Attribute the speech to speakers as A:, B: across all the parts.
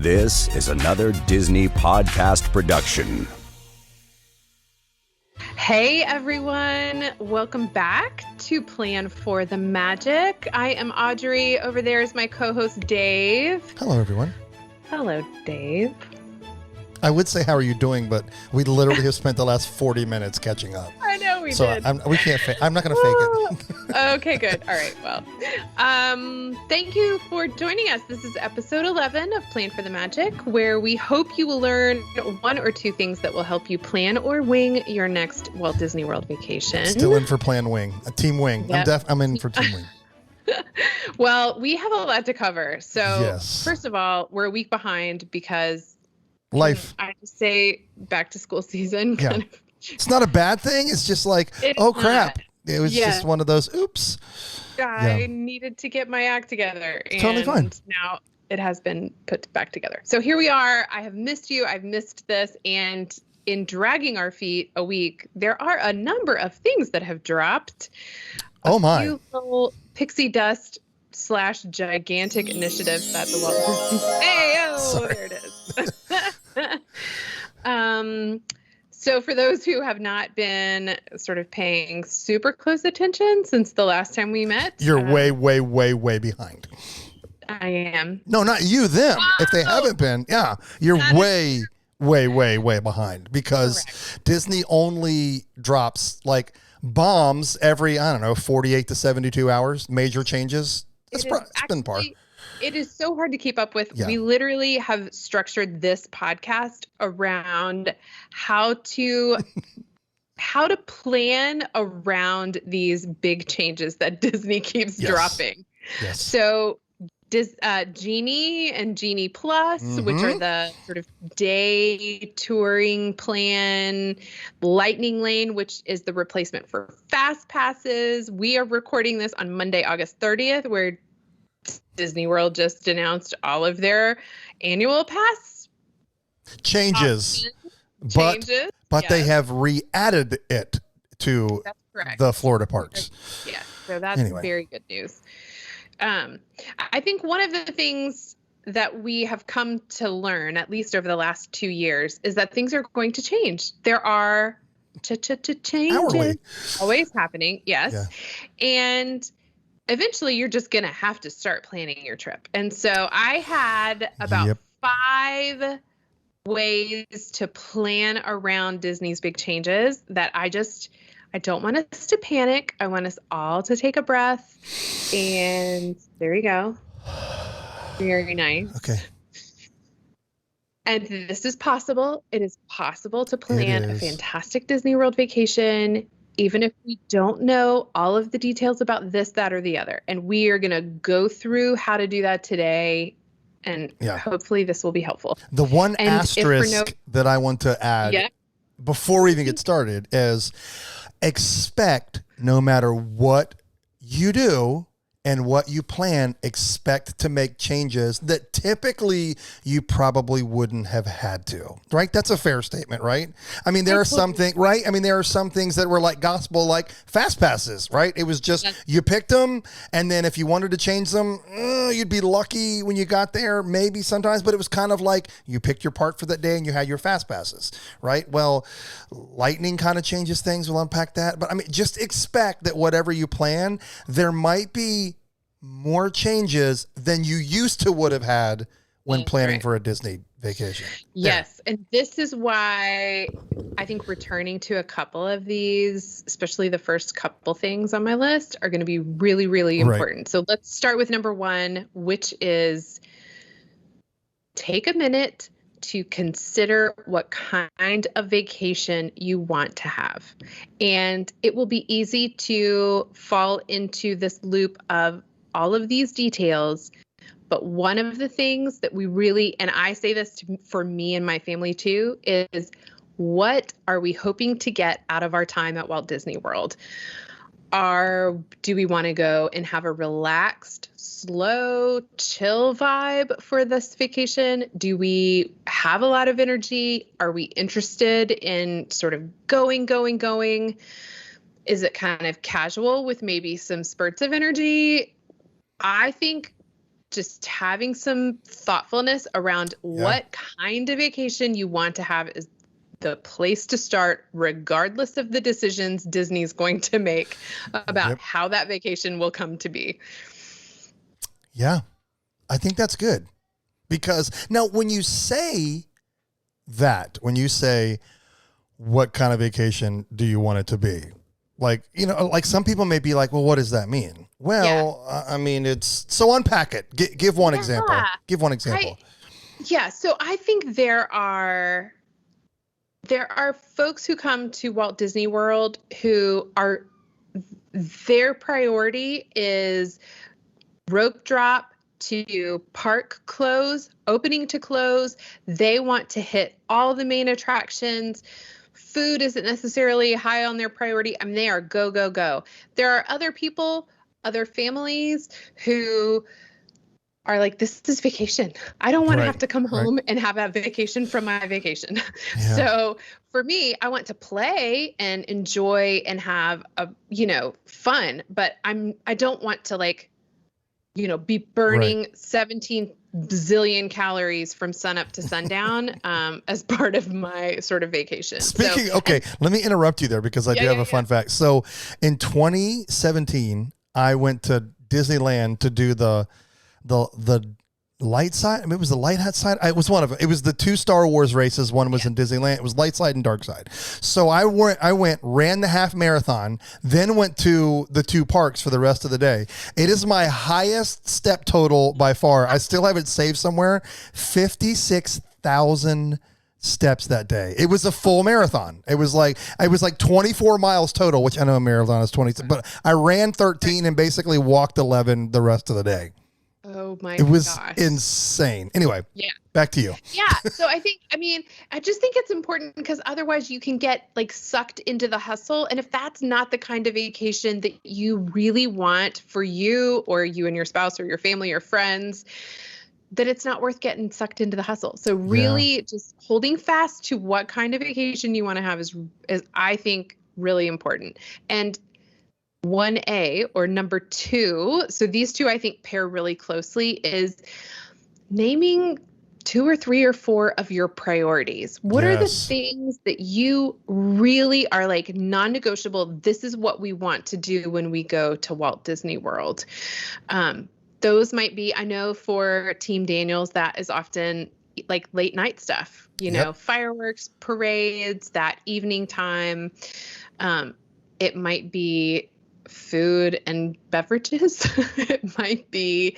A: This is another Disney podcast production.
B: Hey everyone, welcome back to Plan for the Magic. I am Audrey. Over there is my co-host Dave.
C: Hello, everyone.
B: Hello, Dave.
C: I would say, how are you doing? But we literally have spent the last 40 minutes catching up.
B: I know we did.
C: So we can't. I'm not going to fake it.
B: Okay, good. All right. Well, thank you for joining us. This is episode 11 of Plan for the Magic, where we hope you will learn one or two things that will help you plan or wing your next Walt Disney World vacation.
C: Still in for Plan Wing, a Team Wing.
B: Yep.
C: I'm in for Team Wing.
B: Well, we have a lot to cover. So,
C: Yes.
B: First of all, we're a week behind because
C: Life.
B: I just say back to school season.
C: Yeah.
B: Kind of.
C: It's not a bad thing. It's just like, oh crap. It was just one of those, oops.
B: I needed to get my act together. And
C: totally fine.
B: Now it has been put back together. So here we are. I have missed you. I've missed this. And in dragging our feet a week, there are a number of things that have dropped.
C: Oh my.
B: Few little pixie dust / gigantic initiatives that the Walt Disney. Hey,
C: Sorry.
B: There it is. So for those who have not been sort of paying super close attention since the last time we met,
C: You're way behind.
B: I am.
C: No, not you, them. If they haven't been, you're way behind, because
B: Correct.
C: Disney only drops like bombs every, 48 to 72 hours, major changes. It's been par.
B: It is so hard to keep up with.
C: Yeah.
B: We literally have structured this podcast around how to plan around these big changes that Disney keeps dropping.
C: Yes.
B: So Genie and Genie Plus, which are the sort of day touring plan, Lightning Lane, which is the replacement for Fast Passes. We are recording this on Monday, August 30th, where Disney World just announced all of their annual pass
C: changes. But they have re-added it to the Florida parks.
B: Yeah, so that's very good news. I think one of the things that we have come to learn, at least over the last 2 years, is that things are going to change. There are changes always happening. Yes. Yeah. And eventually you're just going to have to start planning your trip. And so I had about 5 ways to plan around Disney's big changes that I don't want us to panic. I want us all to take a breath. And there you go. Very nice.
C: Okay.
B: And this is possible. It is possible to plan a fantastic Disney World vacation, even if we don't know all of the details about this, that, or the other. And we are going to go through how to do that today. And hopefully this will be helpful.
C: The one asterisk that I want to add before we even get started is expect, no matter what you do and what you plan, expect to make changes that typically you probably wouldn't have had to, right? That's a fair statement, right? I mean, there are some things, right? I mean, there are some things that were like gospel, like fast passes, right? It was just, you picked them. And then if you wanted to change them, you'd be lucky when you got there, maybe sometimes, but it was kind of like you picked your part for that day and you had your fast passes, right? Well, lightning kind of changes things. We'll unpack that. But I mean, just expect that whatever you plan, there might be more changes than you used to would have had when planning for a Disney vacation.
B: Yes. And this is why I think returning to a couple of these, especially the first couple things on my list, are going to be really, really important. So let's start with number 1, which is take a minute to consider what kind of vacation you want to have. And it will be easy to fall into this loop of all of these details. But one of the things that we really, and I say this for me and my family too, is what are we hoping to get out of our time at Walt Disney World? Do we want to go and have a relaxed, slow, chill vibe for this vacation? Do we have a lot of energy? Are we interested in sort of going? Is it kind of casual with maybe some spurts of energy? I think just having some thoughtfulness around what kind of vacation you want to have is the place to start, regardless of the decisions Disney's going to make about how that vacation will come to be.
C: Yeah, I think that's good. Because now when you say what kind of vacation do you want it to be? Like, you know, like some people may be like, well, what does that mean? Well, I mean, it's so unpack it. Give one example. Give one example.
B: So I think there are folks who come to Walt Disney World who are, their priority is rope drop to park close, opening to close. They want to hit all the main attractions. Food isn't necessarily high on their priority. I mean, they are go, go, go. There are other people, other families who are like, this is vacation. I don't want to have to come home and have a vacation from my vacation. Yeah. So for me, I want to play and enjoy and have fun, but I don't want to be burning 17 bazillion calories from sunup to sundown as part of my sort of vacation. Let me interrupt you there because I do have a fun fact. So in 2017, I went to Disneyland to do the light side. I mean, it was the light hat side. It was one of them. It was the 2 Star Wars races. One was in Disneyland. It was light side and dark side. So I went, ran the half marathon, then went to the 2 parks for the rest of the day. It is my highest step total by far. I still have it saved somewhere. 56,000 steps that day. It was a full marathon. It was like 24 miles total, which I know a marathon is 20, but I ran 13 and basically walked 11 the rest of the day. Oh my
C: gosh. It was
B: gosh.
C: insane. Anyway, back to you.
B: So I just think it's important because otherwise you can get sucked into the hustle. And if that's not the kind of vacation that you really want for you or you and your spouse or your family or friends, that it's not worth getting sucked into the hustle. So really just holding fast to what kind of vacation you want to have is I think really important. And 1A or number 2, so these two I think pair really closely, is naming 2 or 3 or 4 of your priorities. What are the things that you really are non-negotiable? This is what we want to do when we go to Walt Disney World. Those might be, I know for Team Daniels, that is often late night stuff, fireworks, parades, that evening time. It might be food and beverages. It might be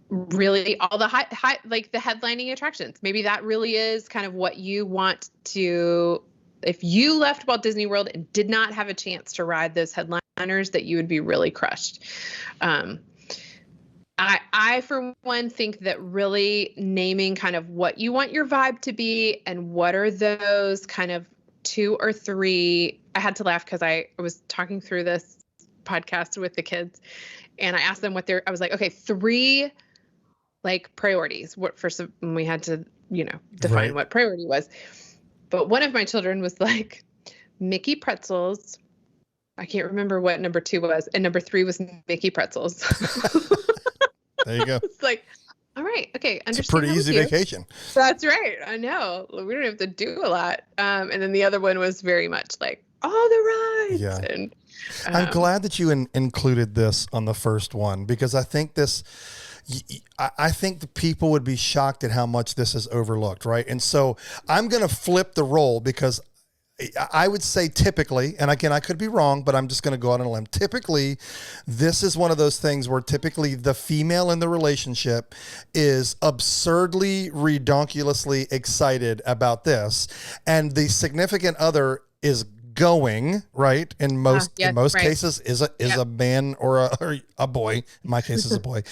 B: really all the high the headlining attractions. Maybe that really is kind of what you want to, if you left Walt Disney World and did not have a chance to ride those headliners, that you would be really crushed. I for one think that really naming kind of what you want your vibe to be and what are those kind of 2 or 3, I had to laugh because I was talking through this podcast with the kids and I asked them I was like, okay, 3 priorities. We had to, define what priority was. But one of my children was like, Mickey pretzels. I can't remember what number 2 was. And number 3 was Mickey pretzels.
C: There you go.
B: It's all right. Okay.
C: It's a pretty easy vacation.
B: That's right. I know. We don't have to do a lot. And then the other one was very much all the rides.
C: Yeah.
B: And,
C: I'm glad that you included this on the first one because I think I think the people would be shocked at how much this is overlooked, right? And so I'm going to flip the role because I would say typically, and again, I could be wrong, but I'm just going to go out on a limb. Typically, this is one of those things where typically the female in the relationship is absurdly, redonkulously excited about this, and the significant other is going, right? In most cases is a man or a boy. In my case is a boy.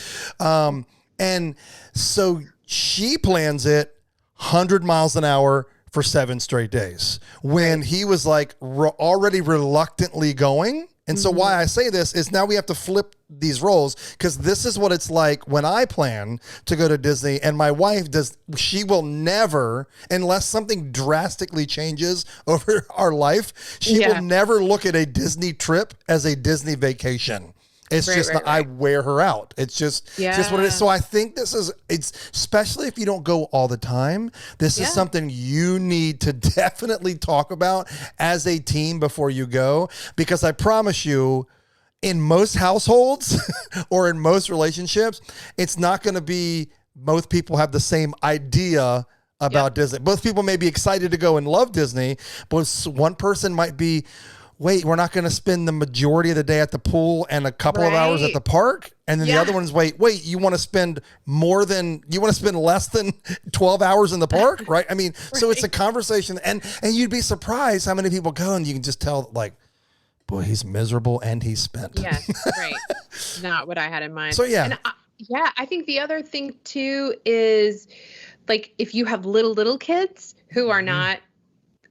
C: And so she plans it 100 miles an hour for 7 straight days when he was already reluctantly going. And so why I say this is now we have to flip these roles because this is what it's like when I plan to go to Disney and my wife she will never, unless something drastically changes over our life, she will never look at a Disney trip as a Disney vacation. It's just I wear her out. It's just what it is. So I think it's especially if you don't go all the time, this is something you need to definitely talk about as a team before you go, because I promise you, in most households or in most relationships, it's not going to be both people have the same idea about Disney. Both people may be excited to go and love Disney, but one person might be, wait, we're not going to spend the majority of the day at the pool and a couple of hours at the park. And then the other one is, wait, you want to spend less than 12 hours in the park, right? I mean, so it's a conversation, and you'd be surprised how many people go and you can just tell, like, boy, he's miserable and he's spent.
B: Yes, right. Not what I had in mind.
C: So
B: and I think the other thing too is, like, if you have little kids who are not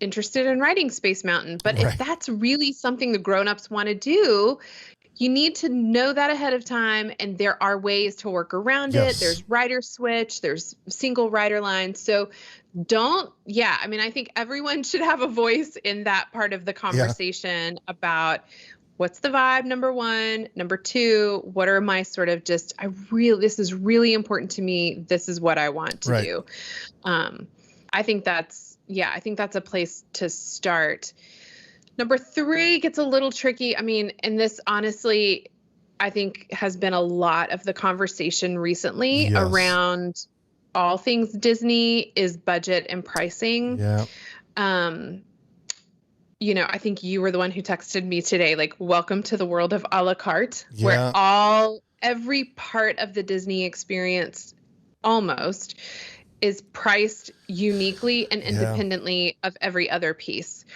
B: interested in riding Space Mountain, but if that's really something the grown-ups want to do, you need to know that ahead of time, and there are ways to work around it. There's rider switch, there's single rider lines. So I think everyone should have a voice in that part of the conversation about what's the vibe, number one. Number two, what are my sort of this is really important to me. This is what I want to do. I think that's a place to start. Number three gets a little tricky. I mean, and this honestly, I think has been a lot of the conversation recently around all things Disney is budget and pricing. I think you were the one who texted me today, like, welcome to the world of a la carte, where every part of the Disney experience almost is priced uniquely and independently of every other piece.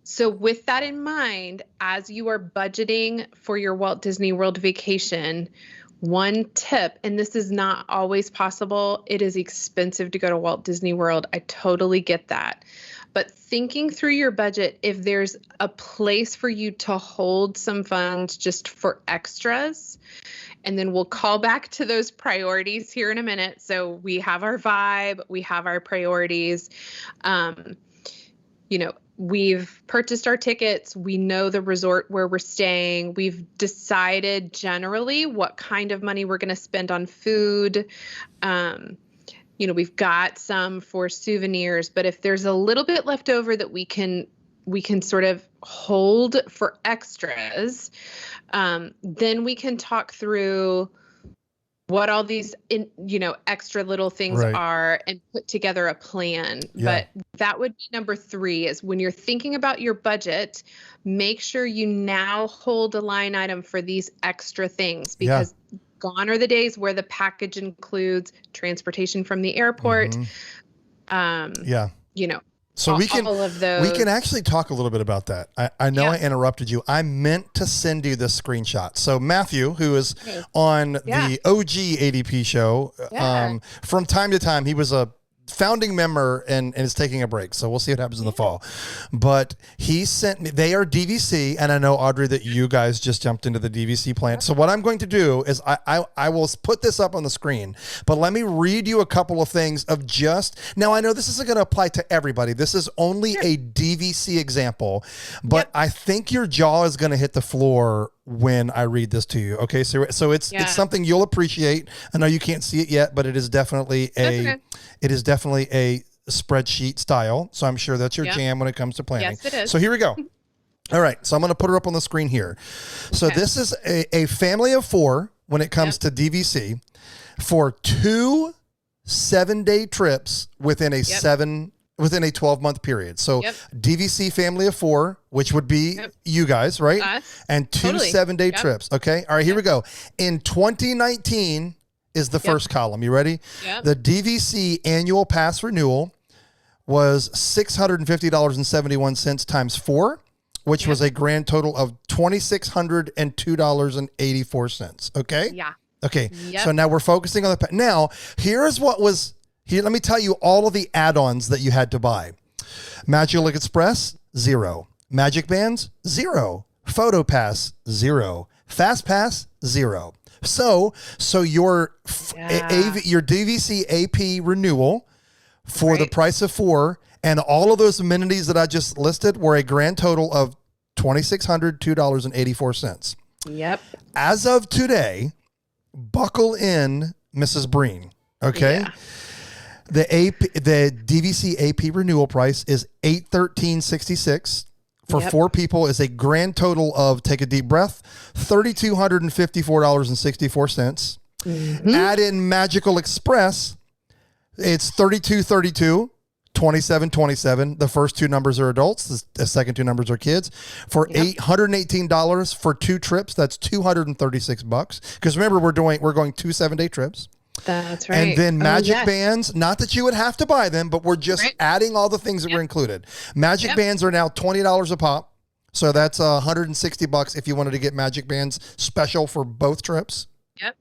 B: So with that in mind, as you are budgeting for your Walt Disney World vacation, one tip, and this is not always possible, it is expensive to go to Walt Disney World. I totally get that. But thinking through your budget, if there's a place for you to hold some funds just for extras, and then we'll call back to those priorities here in a minute. So we have our vibe, we have our priorities. We've purchased our tickets. We know the resort where we're staying. We've decided generally what kind of money we're going to spend on food. We've got some for souvenirs, but if there's a little bit left over that we can sort of hold for extras, then we can talk through what all these, extra little things are and put together a plan. But that would be number three, is when you're thinking about your budget, make sure you now hold a line item for these extra things, because gone are the days where the package includes transportation from the airport. So we can actually talk a little bit about that. I know I interrupted you. I meant to send you this screenshot. So Matthew, who is on the OG ADP show, from time to time, he was a founding member and is taking a break. So we'll see what happens in the fall. But he sent me, they are DVC. And I know, Audrey, that you guys just jumped into the DVC plan. So what I'm going to do is I will put this up on the screen, but let me read you a couple of things of now I know this isn't going to apply to everybody. This is only a DVC example, but I think your jaw is going to hit the floor when I read this to you. Okay. So it's something you'll appreciate. I know you can't see it yet, but it is definitely a spreadsheet style. So I'm sure that's your jam when it comes to planning. Yes, it is.
C: So here we go. All right. So I'm going to put her up on the screen here. So this is a family of four when it comes to DVC for 2 7-day trips within a 12-month period. So DVC family of four, which would be you guys, right?
B: Us.
C: And 2 7-day trips. Okay. All right, here we go. In 2019 is the first column. You ready? The DVC annual pass renewal was $650.71 times 4, which was a grand total of $2,602.84. Okay.
B: Yeah.
C: Okay. So now we're focusing on now here's what was here. Let me tell you all of the add-ons that you had to buy. Magical Express, 0. Magic Bands, 0. Photo Pass, 0. Fast Pass, 0. So your DVC AP renewal for the price of 4 and all of those amenities that I just listed were a grand total of $2,602.84.
B: Yep.
C: As of today, buckle in, Mrs. Breen. Okay.
B: Yeah.
C: The DVC AP renewal price is $813.66 for 4 people is a grand total of, take a deep breath, $3,254.64. Add in Magical Express, it's $32.32. 2727. The first 2 numbers are adults. The second 2 numbers are kids. For $818 for 2 trips, that's $236. Because remember, we're going 2 7-day trips.
B: That's right.
C: And then Magic Bands, not that you would have to buy them, but we're just adding all the things that were included. Magic Bands are now $20 a pop. So that's $160 if you wanted to get Magic Bands special for both trips.
B: Yep.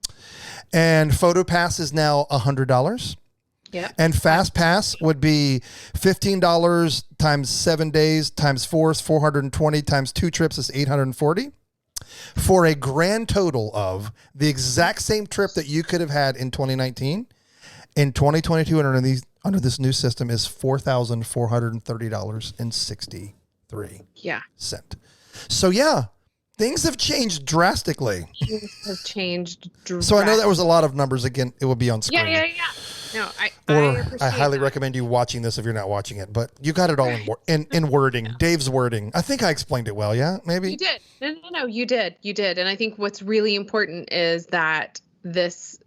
C: And Photo Pass is now $100.
B: Yeah.
C: And Fast Pass would be $15 times 7 days times 4 is $420 times 2 trips is $840 for a grand total of the exact same trip that you could have had in 2019. In 2022, under this new system is $4,430.63.
B: Yeah.
C: So things have changed drastically.
B: Things have changed drastically.
C: So I know that was a lot of numbers. Again, it will be on screen.
B: Yeah. No, I
C: highly recommend you watching this if you're not watching it. But you got it all in wording. Dave's wording. I think I explained it well. Yeah, maybe
B: you did. No, you did. And I think what's really important is that this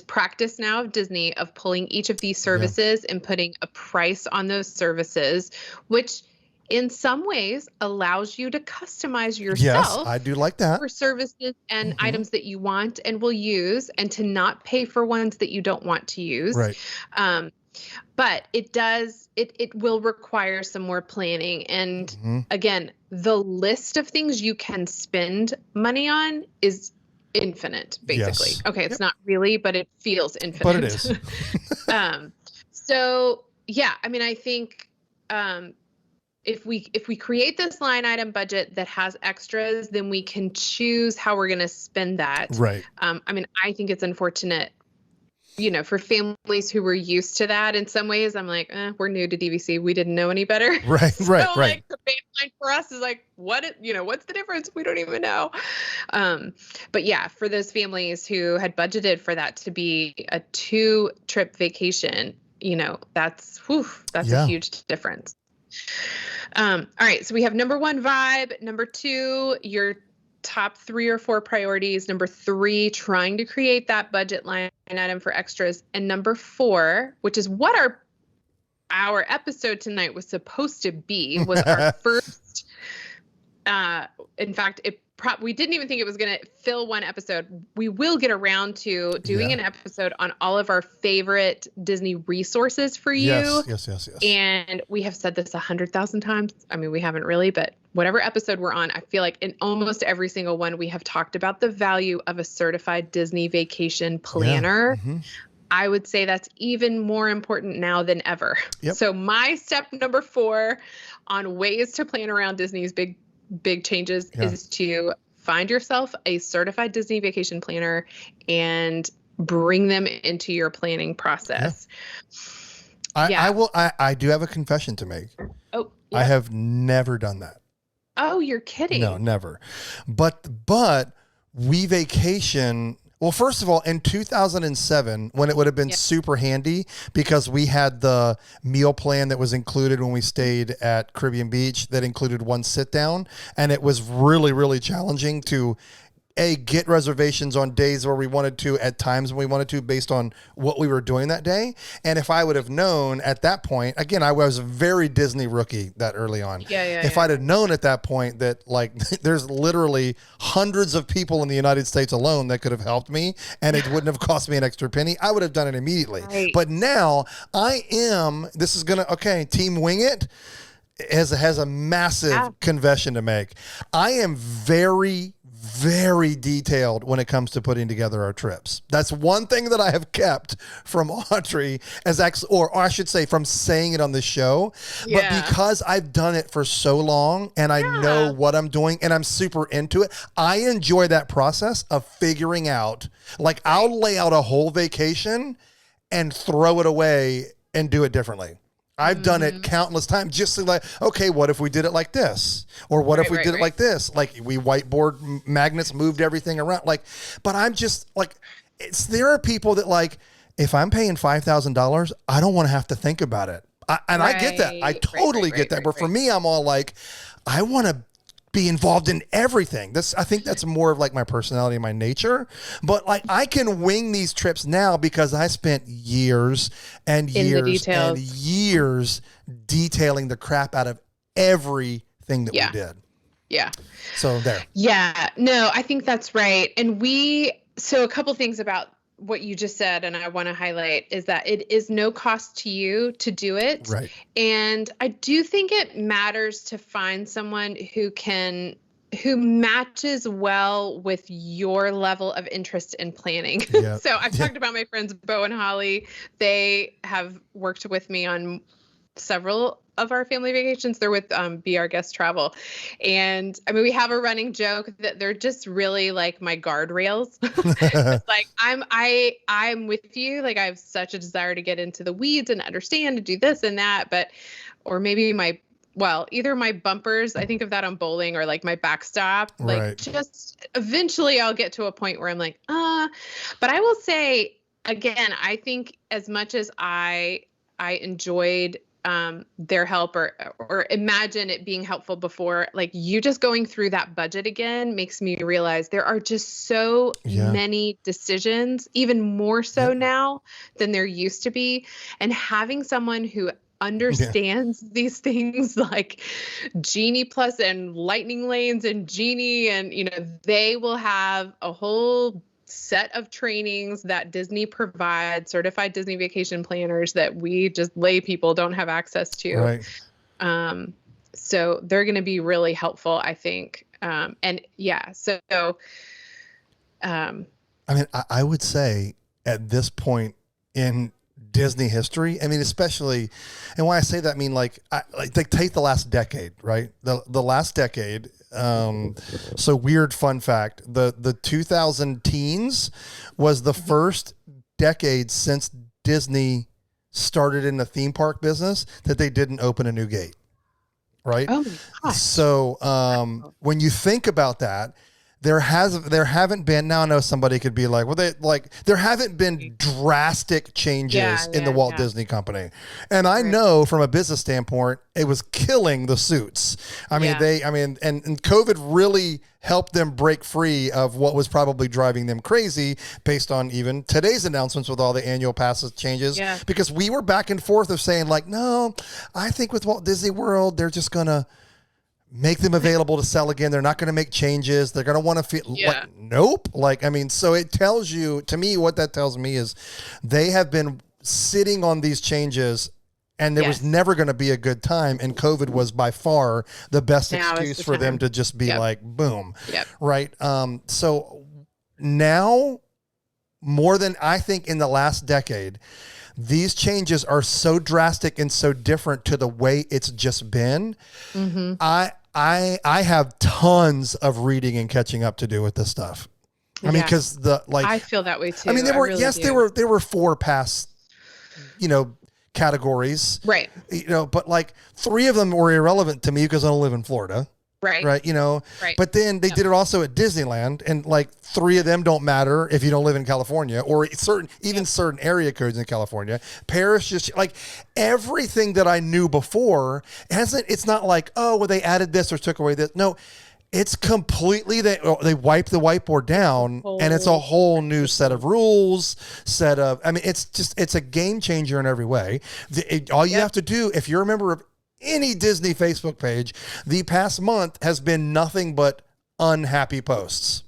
B: practice now of Disney of pulling each of these services and putting a price on those services, which in some ways allows you to customize yourself.
C: Yes, I do like that.
B: For services and items that you want and will use, and to not pay for ones that you don't want to use.
C: Right.
B: But it will require some more planning. And again, the list of things you can spend money on is infinite, basically.
C: Yes.
B: Okay, it's not really, but it feels infinite.
C: But it is.
B: So yeah, I mean, I think if we create this line item budget that has extras, then we can choose how we're going to spend that.
C: Right.
B: I mean, I think it's unfortunate, for families who were used to that. In some ways, I'm like, we're new to DVC. We didn't know any better.
C: Right.
B: So, like, the baseline for us is like, what's the difference? We don't even know. But yeah, for those families who had budgeted for that to be a 2-trip vacation, that's a huge difference. All right. So we have number 1, vibe. Number 2, your top 3 or 4 priorities. Number 3, trying to create that budget line item for extras. And number 4, which is what our episode tonight was supposed to be, was our first, in fact, we didn't even think it was going to fill one episode. We will get around to doing an episode on all of our favorite Disney resources for you.
C: Yes.
B: And we have said this 100,000 times. I mean, we haven't really, but whatever episode we're on, I feel like in almost every single one, we have talked about the value of a certified Disney vacation planner. Yeah. I would say that's even more important now than ever. Yep. So my step number 4 on ways to plan around Disney's big changes is to find yourself a certified Disney vacation planner and bring them into your planning process.
C: I do have a confession to make.
B: Oh, yeah.
C: I have never done that.
B: Oh, you're kidding.
C: No, never. But we vacation. Well, first of all, in 2007, when it would have been super handy because we had the meal plan that was included when we stayed at Caribbean Beach that included 1 sit down. And it was really, really challenging to get reservations on days where we wanted to, at times when we wanted to, based on what we were doing that day. And if I would have known at that point, again, I was a very Disney rookie that early on. If I'd have known at that point that, like, there's literally hundreds of people in the United States alone that could have helped me and it wouldn't have cost me an extra penny, I would have done it immediately. Right. But now team wing it has a massive confession to make. I am very detailed when it comes to putting together our trips. That's one thing that I have kept from Audrey or I should say from saying it on the show. But because I've done it for so long and I know what I'm doing and I'm super into it, I enjoy that process of figuring out, like, I'll lay out a whole vacation and throw it away and do it differently. I've done it countless times, just to like, okay, what if we did it like this? Or what if we did it like this? Like we whiteboard magnets, moved everything around. Like, but I'm just like, there are people that like, if I'm paying $5,000, I don't want to have to think about it. I get that. I totally get that. But for me, I'm all like, I want to be involved in everything. I think that's more of like my personality and my nature. But like, I can wing these trips now because I spent years and years and years detailing the crap out of everything that we did.
B: Yeah.
C: So there.
B: Yeah. No, I think that's right. And so a couple things about what you just said, and I want to highlight, is that it is no cost to you to do it.
C: Right.
B: And I do think it matters to find someone who matches well with your level of interest in planning. Yep. So I've talked about my friends, Bo and Holly. They have worked with me on several of our family vacations. They're with Be Our Guest Travel. And I mean, we have a running joke that they're just really like my guardrails. It's like, I'm with you. Like, I have such a desire to get into the weeds and understand and do this and that, or maybe either my bumpers, I think of that on bowling, or like my backstop, like just eventually I'll get to a point where I'm like, but I will say again, I think as much as I enjoyed their help or imagine it being helpful before, like, you just going through that budget again makes me realize there are just so many decisions, even more so now than there used to be. And having someone who understands these things like Genie Plus and Lightning Lanes and Genie, and, they will have a whole set of trainings that Disney provides, certified Disney vacation planners that we just lay people don't have access to.
C: Right.
B: So they're going to be really helpful, I think. I
C: mean, I would say at this point in Disney history, I mean, especially, and when I say that, I mean, like take the last decade, right? The last decade. So weird fun fact, the 2000 teens was the first decade since Disney started in the theme park business that they didn't open a new gate. Right.
B: Oh my gosh.
C: So, when you think about that, there haven't been, now I know somebody could be like, well, there haven't been drastic changes in the Walt Disney Company. And I know from a business standpoint, it was killing the suits. I mean, and COVID really helped them break free of what was probably driving them crazy based on even today's announcements with all the annual passes changes. Yeah. Because we were back and forth of saying like, no, I think with Walt Disney World, they're just going to make them available to sell again. They're not going to make changes. They're going to want to feel like, nope. Like, I mean, so it tells you, to me, what that tells me is they have been sitting on these changes and there was never going to be a good time. And COVID was by far the best excuse for them to just be like, boom. Yep. Right. So now more than I think in the last decade, these changes are so drastic and so different to the way it's just been. Mm-hmm. I have tons of reading and catching up to do with this stuff. I mean, because I
B: feel that way too.
C: I mean, there were 4 past, categories,
B: right?
C: But like 3 of them were irrelevant to me because I don't live in Florida.
B: Right.
C: Right.
B: Right.
C: But then they did it also at Disneyland, and like 3 of them don't matter if you don't live in California or certain area codes in California. Paris, just like everything that I knew before it's not like, oh, well, they added this or took away this. No, it's completely, they wipe the whiteboard down and it's a whole new set of rules, it's a game changer in every way. All you have to do, if you're a member of any Disney Facebook page, the past month has been nothing but unhappy posts.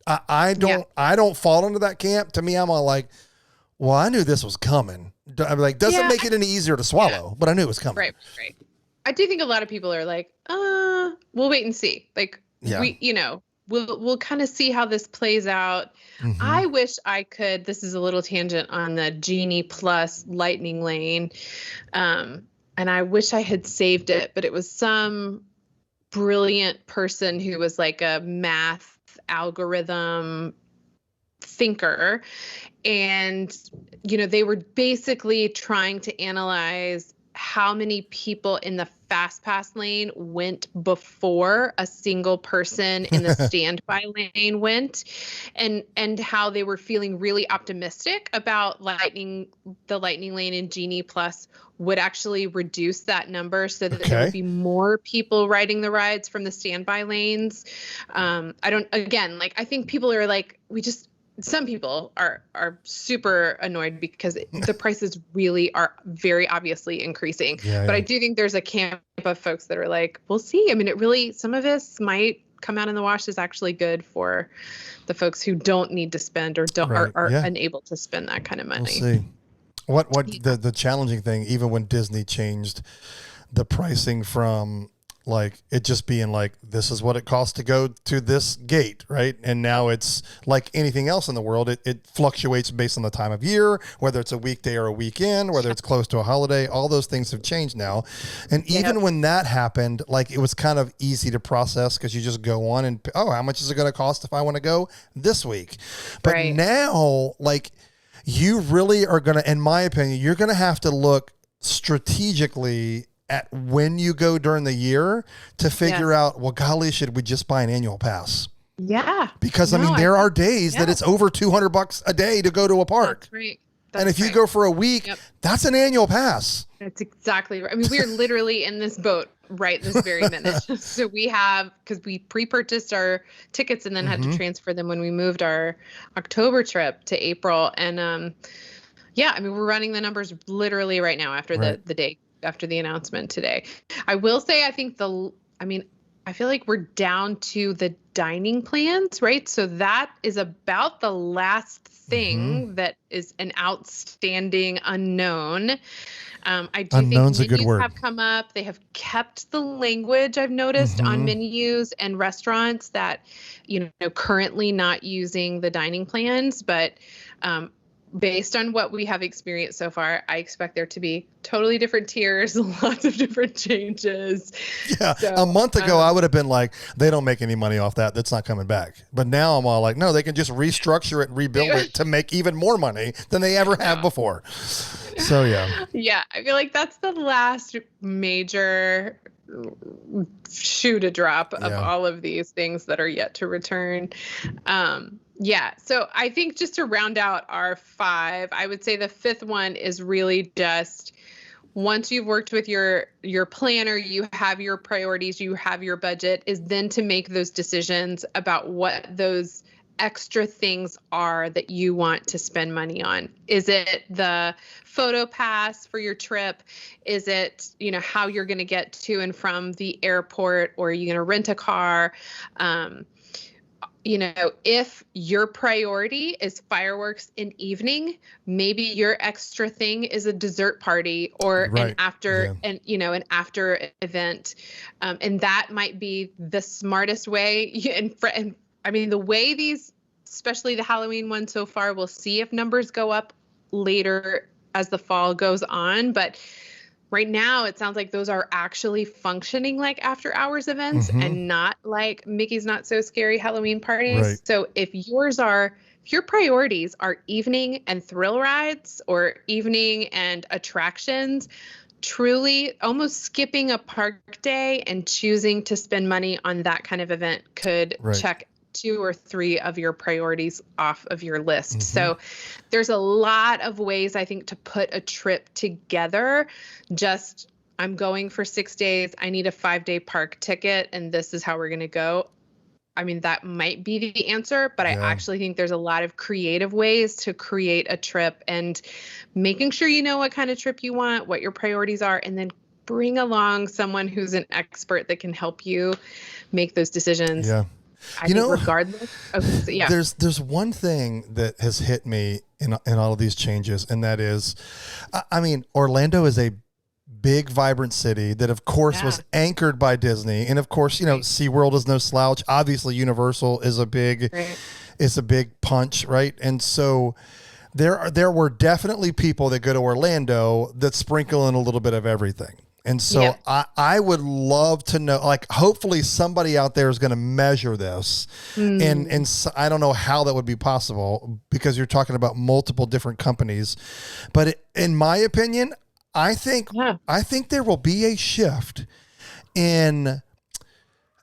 C: I don't fall into that camp. To me, I'm all like, well, I knew this was coming. I'm like, doesn't make it any easier to swallow, but I knew it was coming.
B: Right. I do think a lot of people are like, we'll wait and see. Like, we'll kind of see how this plays out. Mm-hmm. I wish I could, this is a little tangent on the Genie Plus Lightning Lane. And I wish I had saved it, but it was some brilliant person who was like a math algorithm thinker. And, they were basically trying to analyze how many people in the fast pass lane went before a single person in the standby lane went, and how they were feeling really optimistic about the Lightning Lane and Genie Plus would actually reduce that number so that there would be more people riding the rides from the standby lanes. I think people are like, some people are super annoyed because the prices really are very obviously increasing. But I do think there's a camp of folks that are like, we'll see. I mean, some of this might come out in the wash is actually good for the folks who don't need to spend or are unable to spend that kind of money.
C: We'll see. What the challenging thing, even when Disney changed the pricing from like it just being like, this is what it costs to go to this gate, right? And now it's like anything else in the world. It fluctuates based on the time of year, whether it's a weekday or a weekend, whether it's close to a holiday. All those things have changed now. And even when that happened, like it was kind of easy to process because you just go on and, how much is it going to cost if I want to go this week? But now, like you really are going to, in my opinion, you're going to have to look strategically at when you go during the year to figure out, well, golly, should we just buy an annual pass?
B: Yeah.
C: Because there are days that it's over $200 a day to go to a park.
B: That's right.
C: And if you go for a week, that's an annual pass.
B: That's exactly right. I mean, we are literally in this boat right this very minute. So because we pre-purchased our tickets and then had to transfer them when we moved our October trip to April. And we're running the numbers literally right now after the day after the announcement today. I will say, I feel like we're down to the dining plans, right? So that is about the last thing that is an outstanding unknown. I do
C: Unknown's
B: think
C: a good word.
B: Have come up. They have kept the language I've noticed on menus and restaurants that, currently not using the dining plans, but based on what we have experienced so far, I expect there to be totally different tiers, lots of different changes. Yeah. So,
C: a month ago, I would have been like, they don't make any money off that. That's not coming back. But now I'm all like, no, they can just restructure it and rebuild it to make even more money than they ever have before. So, yeah. Yeah.
B: I feel like that's the last major shoe to drop of all of these things that are yet to return. So I think just to round out our 5, I would say the 5th one is really just once you've worked with your planner, you have your priorities, you have your budget, is then to make those decisions about what those extra things are that you want to spend money on. Is it the photo pass for your trip? Is it, how you're going to get to and from the airport, or are you going to rent a car? If your priority is fireworks in evening, maybe your extra thing is a dessert party or an after event. And that might be the smartest way. The way these, especially the Halloween one so far, we'll see if numbers go up later as the fall goes on. But right now, it sounds like those are actually functioning like after hours events and not like Mickey's Not So Scary Halloween parties. Right. So if your priorities are evening and thrill rides or evening and attractions, truly almost skipping a park day and choosing to spend money on that kind of event could check 2 or 3 of your priorities off of your list. So there's a lot of ways, I think, to put a trip together. Just, I'm going for 6 days. I need a 5-day park ticket, and this is how we're going to go. I mean, that might be the answer, but I actually think there's a lot of creative ways to create a trip, and making sure you know what kind of trip you want, what your priorities are, and then bring along someone who's an expert that can help you make those decisions. Yeah. I think regardless of,
C: there's one thing that has hit me in all of these changes, and that is, Orlando is a big, vibrant city that, of course, was anchored by Disney, and of course, SeaWorld is no slouch. Obviously, Universal is a big punch, right? And so there were definitely people that go to Orlando that sprinkle in a little bit of everything. And so I would love to know, like, hopefully somebody out there is going to measure this. And so I don't know how that would be possible because you're talking about multiple different companies. But in my opinion, I think there will be a shift in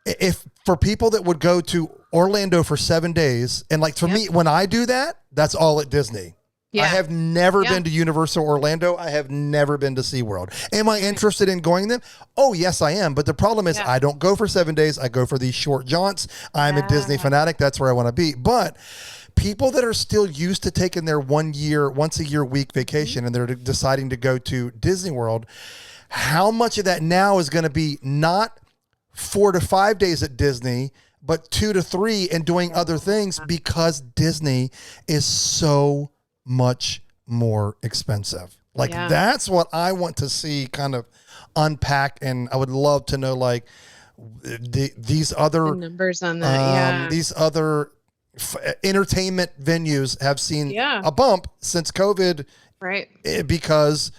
C: if for people that would go to Orlando for 7 days. And like for me, when I do that, that's all at Disney. Yeah. I have never been to Universal Orlando. I have never been to SeaWorld. Am I interested in going there? Oh, yes, I am. But the problem is I don't go for 7 days. I go for these short jaunts. I'm a Disney fanatic. That's where I want to be. But people that are still used to taking their once a year week vacation and they're deciding to go to Disney World, how much of that now is going to be not 4 to 5 days at Disney, but 2 to 3 and doing other things because Disney is so much more expensive. Like that's what I want to see kind of unpack. And I would love to know like these other
B: numbers on that.
C: These other entertainment venues have seen a bump since COVID.
B: Right.
C: Because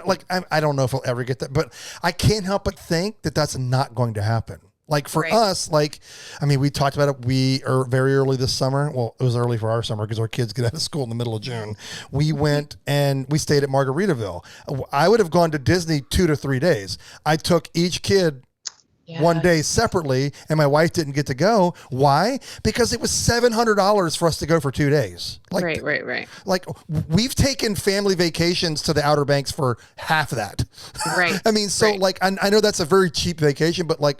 C: like I don't know if I'll ever get that, but I can't help but think that that's not going to happen. Like for us, like, I mean, we talked about it. We are very early this summer. Well, it was early for our summer because our kids get out of school in the middle of June. We went and we stayed at Margaritaville. I would have gone to Disney 2 to 3 days. I took each kid one day separately and my wife didn't get to go. Why? Because it was $700 for us to go for 2 days. Like,
B: right.
C: Like we've taken family vacations to the Outer Banks for half of that.
B: Right.
C: I mean, so like, I know that's a very cheap vacation, but like,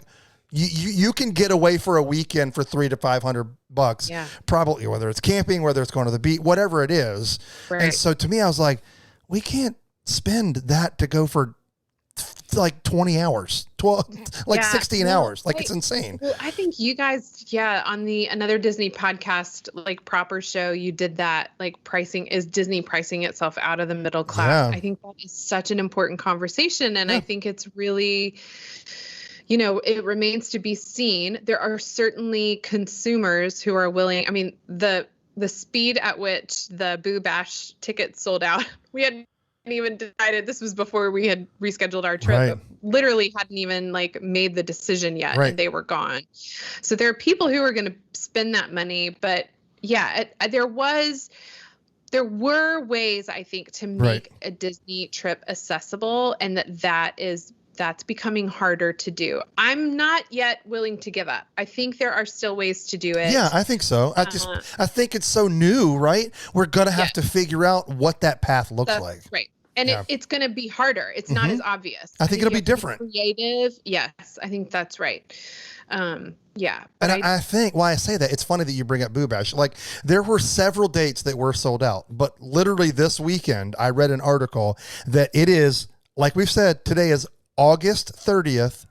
C: you can get away for a weekend for $300 to $500, probably, whether it's camping, whether it's going to the beach, whatever it is. Right. And so to me, I was like, we can't spend that to go for like 20 hours, 16 hours. Like it's insane.
B: Well, I think you guys, on the Another Disney podcast, like proper show, you did that, like is Disney pricing itself out of the middle class? I think that is such an important conversation. And I think it's really, it remains to be seen. There are certainly consumers who are willing. I mean, the speed at which the Boo Bash tickets sold out, we hadn't even decided. This was before we had rescheduled our trip. Literally hadn't even like made the decision yet, and they were gone. So there are people who are going to spend that money. But there were ways, I think, to make a Disney trip accessible, and that's becoming harder to do. I'm not yet willing to give up. I think there are still ways to do it.
C: Yeah, I think so. I think it's so new, right? We're going to have to figure out what that path looks like.
B: Right. And it's going to be harder. It's not as obvious.
C: I think it'll be different.
B: Creative. Yes, I think that's right. And
C: I think why I say that, it's funny that you bring up Boo Bash. Like there were several dates that were sold out, but literally this weekend, I read an article that it is, like we've said, today is August 30th,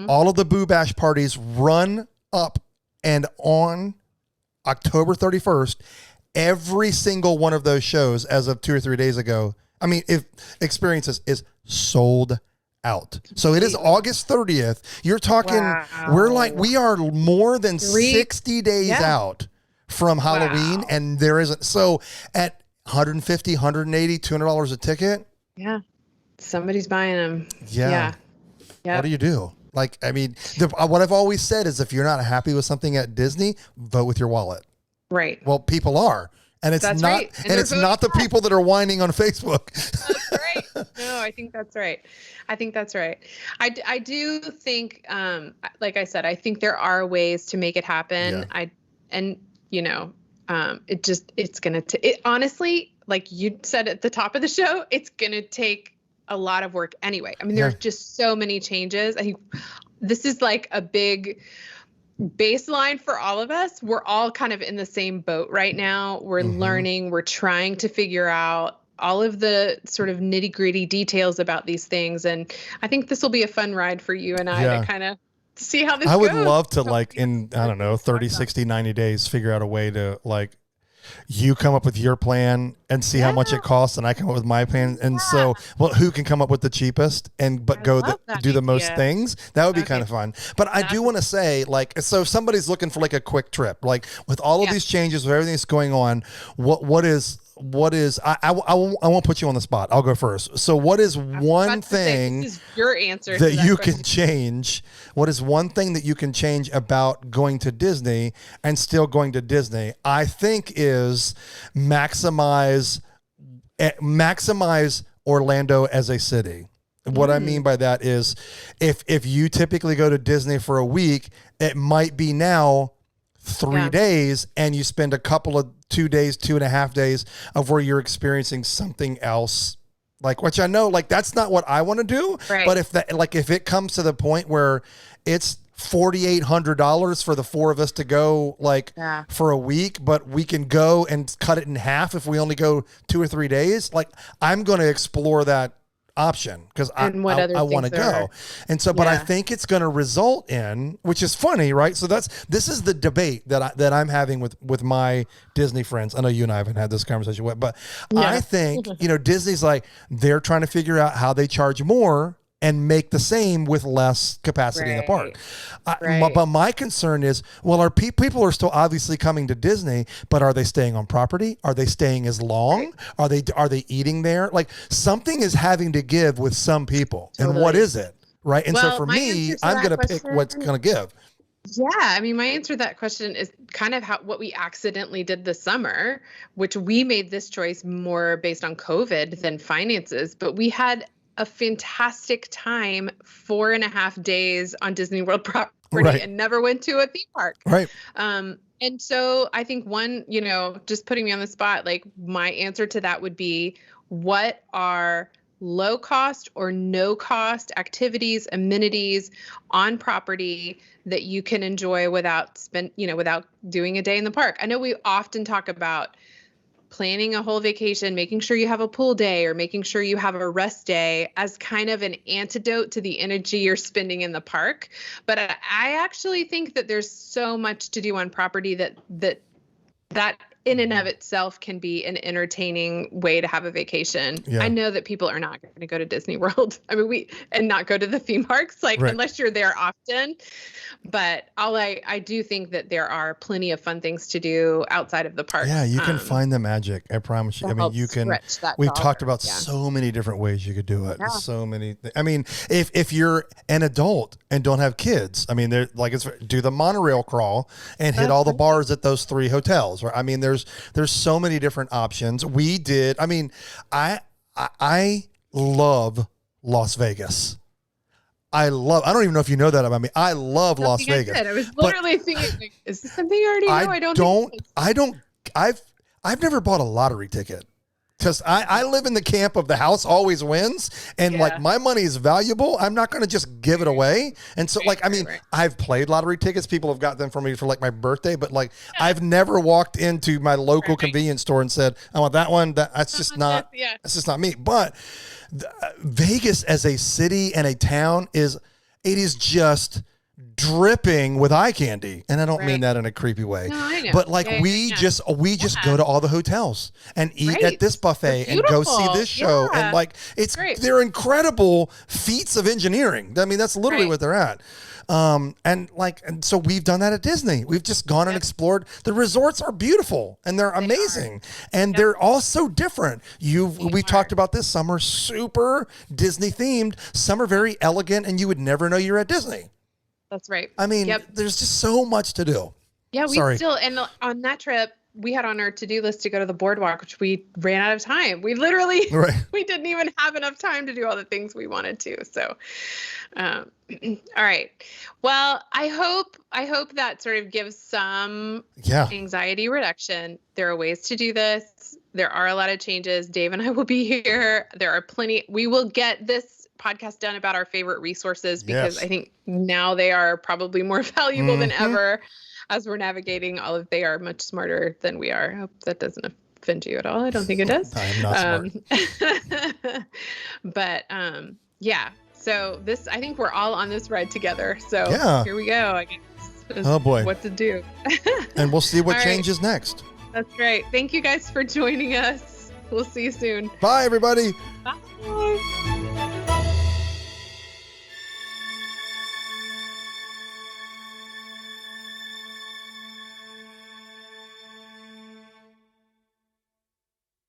C: all of the Boo Bash parties run up, and on October 31st, every single one of those shows as of 2 or 3 days ago, if experiences is sold out. So it is August 30th. You're talking, we are more than 60 days out from Halloween, and there isn't. So at $150, $180, $200 a ticket.
B: Yeah. Somebody's buying them.
C: Yeah. What do you do? Like, what I've always said is if you're not happy with something at Disney, vote with your wallet.
B: Right.
C: Well, people are. And it's not, right. And it's not the people that are whining on Facebook.
B: That's right. No, I think that's right. I do think, like I said, I think there are ways to make it happen. It's going to, honestly, like you said at the top of the show, it's going to take a lot of work anyway. There are just so many changes. I think this is like a big baseline for all of us. We're all kind of in the same boat right now. We're learning, we're trying to figure out all of the sort of nitty gritty details about these things. And I think this will be a fun ride for you and I to kind of see how this goes.
C: I would love to in, 30, 60, 90 days, figure out a way to you come up with your plan and see how much it costs, and I come up with my plan. And so, who can come up with the cheapest do the most things? That would be kind of fun. But I do want to say, so if somebody's looking for a quick trip, with all of these changes, with everything that's going on, what is I won't put you on the spot. I'll go first. So what is one thing
B: this is your answer
C: that you can change? What is one thing that you can change about going to Disney and still going to Disney? I think is maximize Orlando as a city. What I mean by that is if you typically go to Disney for a week, it might be now 3 days, and you spend a couple of 2 days, 2.5 days of where you're experiencing something else. Like, which I know, like, that's not what I want to do.
B: Right.
C: But if it comes to the point where it's $4,800 for the four of us to go, like, for a week, but we can go and cut it in half if we only go 2 or 3 days, like, I'm going to explore that option because I want to go. And so, but I think it's going to result in, which is funny, right? So this is the debate that I'm having with my Disney friends. I know you and I haven't had this conversation yet, but I think, Disney's like, they're trying to figure out how they charge more and make the same with less capacity in the park. But my concern is, well, our people are still obviously coming to Disney, but are they staying on property? Are they staying as long? Are they eating there? Like, something is having to give with some people. And what is it? Right. And so for me, I'm going to pick what's going to give.
B: Yeah, I mean, my answer to that question is kind of what we accidentally did this summer, which we made this choice more based on COVID than finances, but we had a fantastic time 4.5 days on Disney World property and never went to a theme park.
C: Right.
B: And so I think just putting me on the spot, like, my answer to that would be, what are low cost or no cost activities, amenities on property that you can enjoy without doing a day in the park? I know we often talk about planning a whole vacation, making sure you have a pool day or making sure you have a rest day as kind of an antidote to the energy you're spending in the park. But I actually think that there's so much to do on property that in and of itself can be an entertaining way to have a vacation. Yeah. I know that people are not going to go to Disney World. I mean, and not go to the theme parks, unless you're there often. But I do think that there are plenty of fun things to do outside of the park.
C: Yeah, you can find the magic. I promise you. I mean, you can. We've talked about so many different ways you could do it. Yeah. So many. I mean, if you're an adult and don't have kids, I mean, do the monorail crawl and hit all the bars at those 3 hotels. Right? I mean, there's so many different options. We did. I mean, I love Las Vegas. I don't even know if you know that about me. I love Las Vegas.
B: I was literally thinking, is this something I already know?
C: I've never bought a lottery ticket because I live in the camp of the house always wins. And like, my money is valuable. I'm not going to just give it away. And so I've played lottery tickets. People have got them for me for like my birthday, but like, I've never walked into my local convenience store and said, I want that one. That's just not me. But Vegas as a city and a town is just dripping with eye candy, and I don't mean that in a creepy way. No, I know. But like, we just go to all the hotels and eat at this buffet and go see this show, and like, they're incredible feats of engineering. I mean, that's literally what they're at. And so we've done that at Disney. We've just gone and explored. The resorts are beautiful and they're amazing, and they're all so different. We talked about this. Some are super Disney themed. Some are very elegant, and you would never know you're at Disney.
B: That's right.
C: I mean, there's just so much to do.
B: Yeah, and on that trip, we had on our to-do list to go to the boardwalk, which we ran out of time. We literally, we didn't even have enough time to do all the things we wanted to. So, all right. Well, I hope that sort of gives some anxiety reduction. There are ways to do this. There are a lot of changes. Dave and I will be here. There are plenty. We will get this podcast done about our favorite resources, because I think now they are probably more valuable than ever as we're navigating all of. They are much smarter than we are. I hope that doesn't offend you at all. I don't think it does.
C: I'm not smart.
B: But so I think we're all on this ride together. So here we go. I guess.
C: Oh boy,
B: what to do.
C: And we'll see what changes next.
B: That's great. Thank you guys for joining us. We'll see you soon.
C: Bye, everybody.
B: Bye.